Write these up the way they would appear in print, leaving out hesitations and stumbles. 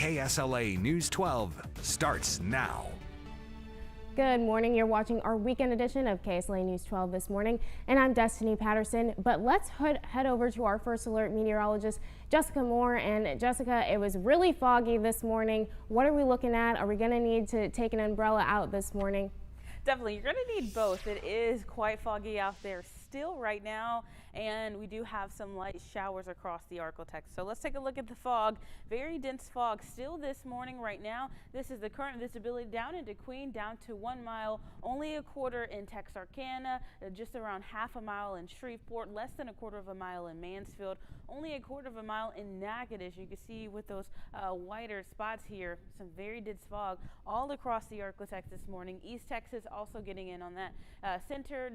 KSLA News 12 starts now. Good morning. You're watching our weekend edition of KSLA News 12 this morning, and I'm Destiny Patterson. But let's head over to our first alert meteorologist, Jessica Moore. And Jessica, it was really foggy this morning. What are we looking at? Are we going to need to take an umbrella out this morning? Definitely, you're going to need both. It is quite foggy out there still right now, and we do have some light showers across the Arklatex. So let's take a look at the fog. Very dense fog still this morning right now. This is the current visibility down into Queen, down to 1 mile, only a quarter in Texarkana, just around half a mile in Shreveport, less than a quarter of a mile in Mansfield, only a quarter of a mile in Natchitoches. You can see with those whiter spots here, some very dense fog all across the Arklatex this morning. East Texas also getting in on that. Center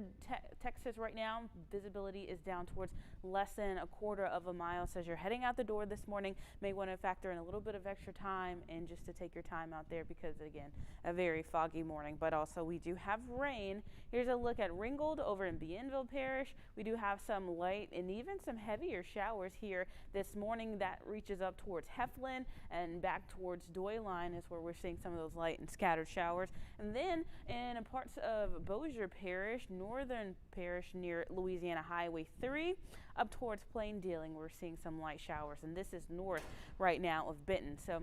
Texas right now, visibility is down towards less than a quarter of a mile. So as you're heading out the door this morning, may want to factor in a little bit of extra time and just to take your time out there because, again, a very foggy morning. But also we do have rain. Here's a look at Ringgold over in Bienville Parish. We do have some light and even some heavier showers here this morning that reaches up towards Heflin and back towards Doyline is where we're seeing some of those light and scattered showers. And then in parts of Bossier Parish, Northern Parish near Louisiana Highway 3, up towards Plain Dealing, we're seeing some light showers. And this is north right now of Benton. So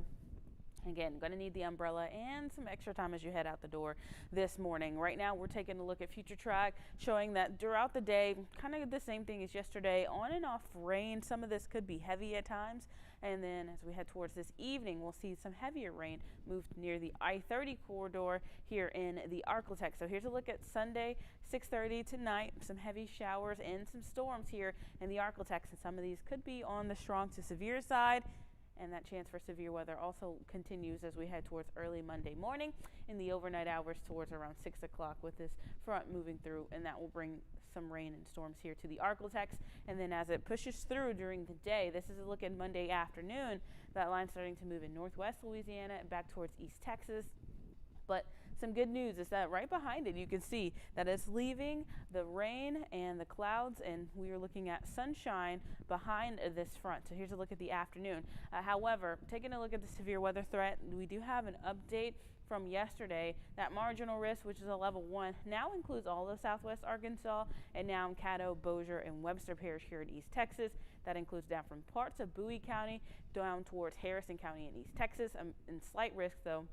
again, going to need the umbrella and some extra time as you head out the door this morning. Right now, we're taking a look at future track, showing that throughout the day, kind of the same thing as yesterday, on and off rain. Some of this could be heavy at times. And then as we head towards this evening, we'll see some heavier rain move near the I-30 corridor here in the Arklatex. So here's a look at Sunday, 6:30 tonight. Some heavy showers and some storms here in the Arklatex. And some of these could be on the strong to severe side. And that chance for severe weather also continues as we head towards early Monday morning in the overnight hours towards around 6 o'clock with this front moving through, and that will bring some rain and storms here to the Arklatex. And then as it pushes through during the day, this is a look at Monday afternoon. That line starting to move in northwest Louisiana and back towards East Texas. But some good news is that right behind it, you can see that it's leaving the rain and the clouds, and we are looking at sunshine behind this front. So here's a look at the afternoon. However, taking a look at the severe weather threat, we do have an update from yesterday. That marginal risk, which is a level 1, now includes all of southwest Arkansas and now in Caddo, Bossier, and Webster Parish here in East Texas. That includes down from parts of Bowie County down towards Harrison County in East Texas. In slight risk, though,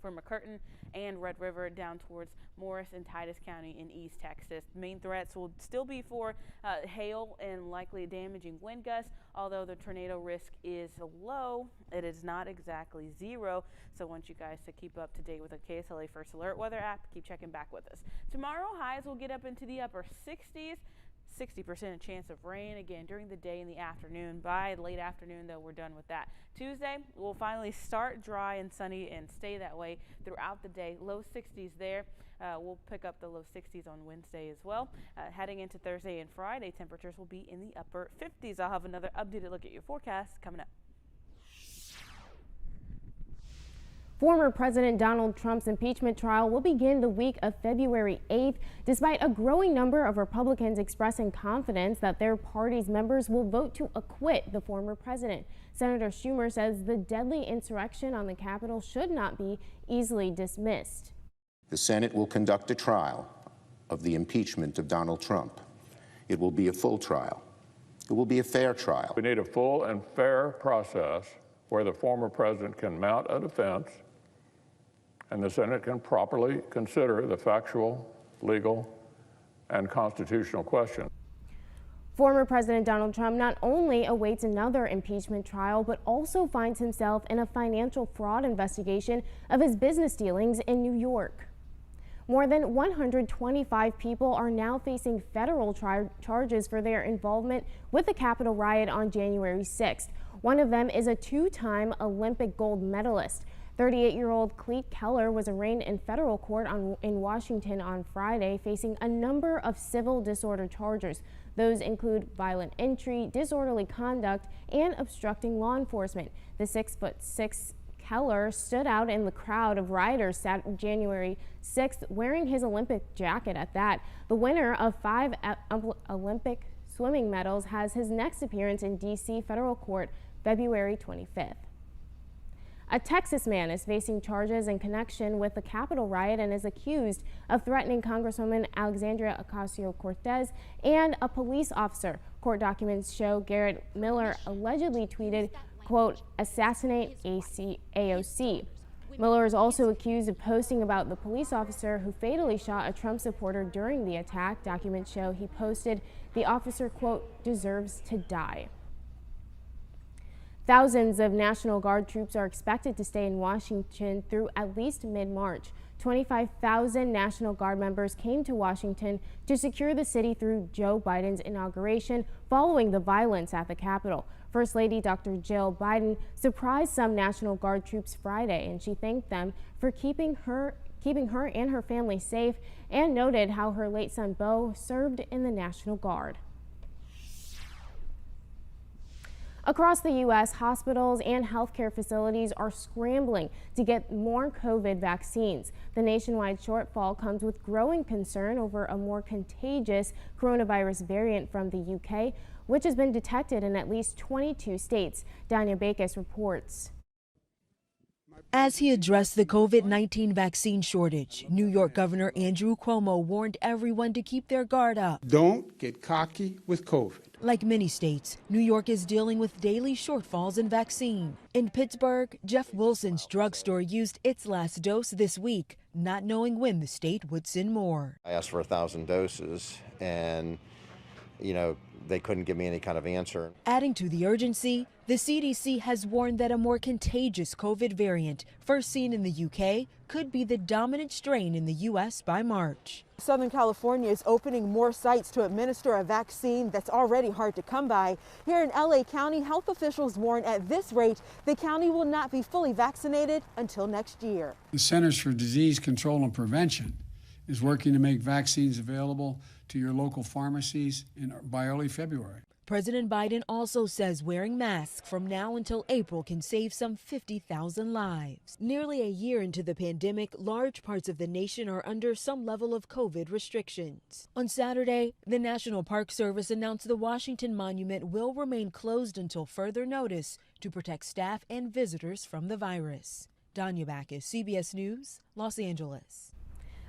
for McCurtain and Red River down towards Morris and Titus County in East Texas. Main threats will still be for hail and likely damaging wind gusts, although the tornado risk is low. It is not exactly zero, so I want you guys to keep up to date with the KSLA First Alert weather app. Keep checking back with us. Tomorrow, highs will get up into the upper 60s. 60% chance of rain again during the day and the afternoon. By late afternoon, though, we're done with that. Tuesday will finally start dry and sunny and stay that way throughout the day. Low 60s there. We'll pick up the low 60s on Wednesday as well. Heading into Thursday and Friday, temperatures will be in the upper 50s. I'll have another updated look at your forecast coming up. Former President Donald Trump's impeachment trial will begin the week of February 8th, despite a growing number of Republicans expressing confidence that their party's members will vote to acquit the former president. Senator Schumer says the deadly insurrection on the Capitol should not be easily dismissed. The Senate will conduct a trial of the impeachment of Donald Trump. It will be a full trial. It will be a fair trial. We need a full and fair process where the former president can mount a defense and the Senate can properly consider the factual, legal, and constitutional questions. Former President Donald Trump not only awaits another impeachment trial, but also finds himself in a financial fraud investigation of his business dealings in New York. More than 125 people are now facing federal charges for their involvement with the Capitol riot on January 6th. One of them is a two-time Olympic gold medalist. 38-year-old Cleet Keller was arraigned in federal court in Washington on Friday, facing a number of civil disorder charges. Those include violent entry, disorderly conduct, and obstructing law enforcement. The 6'6" Keller stood out in the crowd of rioters Saturday, January 6th, wearing his Olympic jacket at that. The winner of 5 Olympic swimming medals has his next appearance in D.C. federal court February 25th. A Texas man is facing charges in connection with the Capitol riot and is accused of threatening Congresswoman Alexandria Ocasio-Cortez and a police officer. Court documents show Garrett Miller allegedly tweeted, quote, "Assassinate AOC." Miller is also accused of posting about the police officer who fatally shot a Trump supporter during the attack. Documents show he posted, "The officer, quote, deserves to die." Thousands of National Guard troops are expected to stay in Washington through at least mid-March. 25,000 National Guard members came to Washington to secure the city through Joe Biden's inauguration following the violence at the Capitol. First Lady Dr. Jill Biden surprised some National Guard troops Friday, and she thanked them for keeping her and her family safe and noted how her late son Beau served in the National Guard. Across the U.S., hospitals and healthcare facilities are scrambling to get more COVID vaccines. The nationwide shortfall comes with growing concern over a more contagious coronavirus variant from the UK, which has been detected in at least 22 states. Danya Bakis reports. As he addressed the COVID-19 vaccine shortage, New York Governor Andrew Cuomo warned everyone to keep their guard up. Don't get cocky with COVID. Like many states, New York is dealing with daily shortfalls in vaccine. In Pittsburgh, Jeff Wilson's drugstore used its last dose this week, not knowing when the state would send more. I asked for 1,000 doses and, they couldn't give me any kind of answer. Adding to the urgency, the CDC has warned that a more contagious COVID variant, first seen in the UK, could be the dominant strain in the U.S. by March. Southern California is opening more sites to administer a vaccine that's already hard to come by. Here in LA County, health officials warn at this rate, the county will not be fully vaccinated until next year. The Centers for Disease Control and Prevention is working to make vaccines available to your local pharmacies by early February. President Biden also says wearing masks from now until April can save some 50,000 lives. Nearly a year into the pandemic, large parts of the nation are under some level of COVID restrictions. On Saturday, the National Park Service announced the Washington Monument will remain closed until further notice to protect staff and visitors from the virus. Danya Bakis, CBS News, Los Angeles.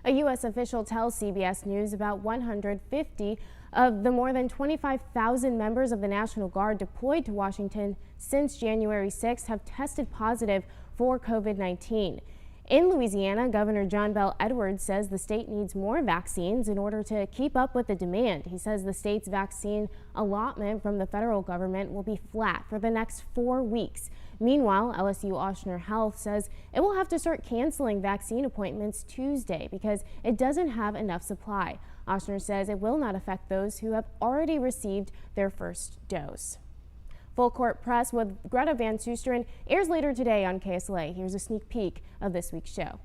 A U.S. official tells CBS News about 150 of the more than 25,000 members of the National Guard deployed to Washington since January 6th have tested positive for COVID-19. In Louisiana, Governor John Bel Edwards says the state needs more vaccines in order to keep up with the demand. He says the state's vaccine allotment from the federal government will be flat for the next 4 weeks. Meanwhile, LSU Ochsner Health says it will have to start canceling vaccine appointments Tuesday because it doesn't have enough supply. Ochsner says it will not affect those who have already received their first dose. Full Court Press with Greta Van Susteren airs later today on KSLA. Here's a sneak peek of this week's show.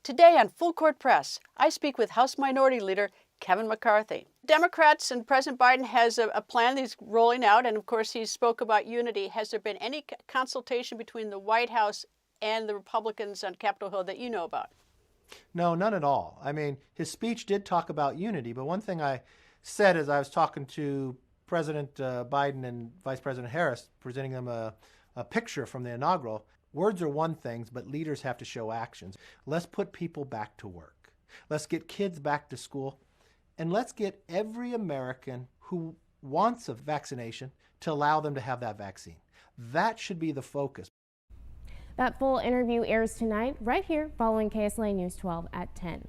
Today on Full Court Press, I speak with House Minority Leader Kevin McCarthy. Democrats and President Biden has a plan that he's rolling out, and of course he spoke about unity. Has there been any consultation between the White House and the Republicans on Capitol Hill that you know about? No, none at all. I mean, his speech did talk about unity, but one thing I said as I was talking to President Biden and Vice President Harris, presenting them a picture from the inaugural, words are one thing, but leaders have to show actions. Let's put people back to work. Let's get kids back to school. And let's get every American who wants a vaccination to allow them to have that vaccine. That should be the focus. That full interview airs tonight right here following KSLA News 12 at 10.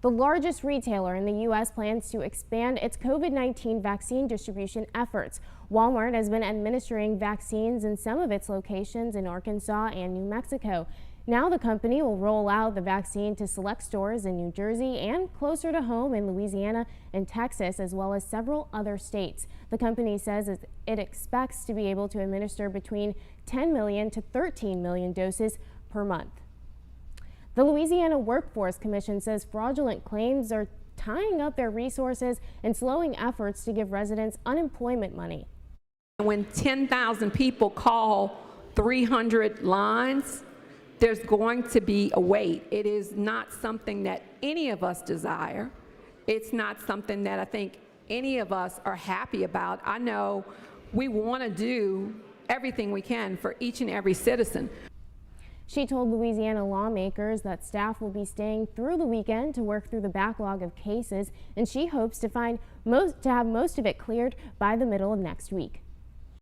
The largest retailer in the U.S. plans to expand its COVID-19 vaccine distribution efforts. Walmart has been administering vaccines in some of its locations in Arkansas and New Mexico. Now the company will roll out the vaccine to select stores in New Jersey and closer to home in Louisiana and Texas, as well as several other states. The company says it expects to be able to administer between 10 million to 13 million doses per month. The Louisiana Workforce Commission says fraudulent claims are tying up their resources and slowing efforts to give residents unemployment money. When 10,000 people call 300 lines, there's going to be a wait. It is not something that any of us desire. It's not something that I think any of us are happy about. I know we want to do everything we can for each and every citizen. She told Louisiana lawmakers that staff will be staying through the weekend to work through the backlog of cases, and she hopes to have most of it cleared by the middle of next week.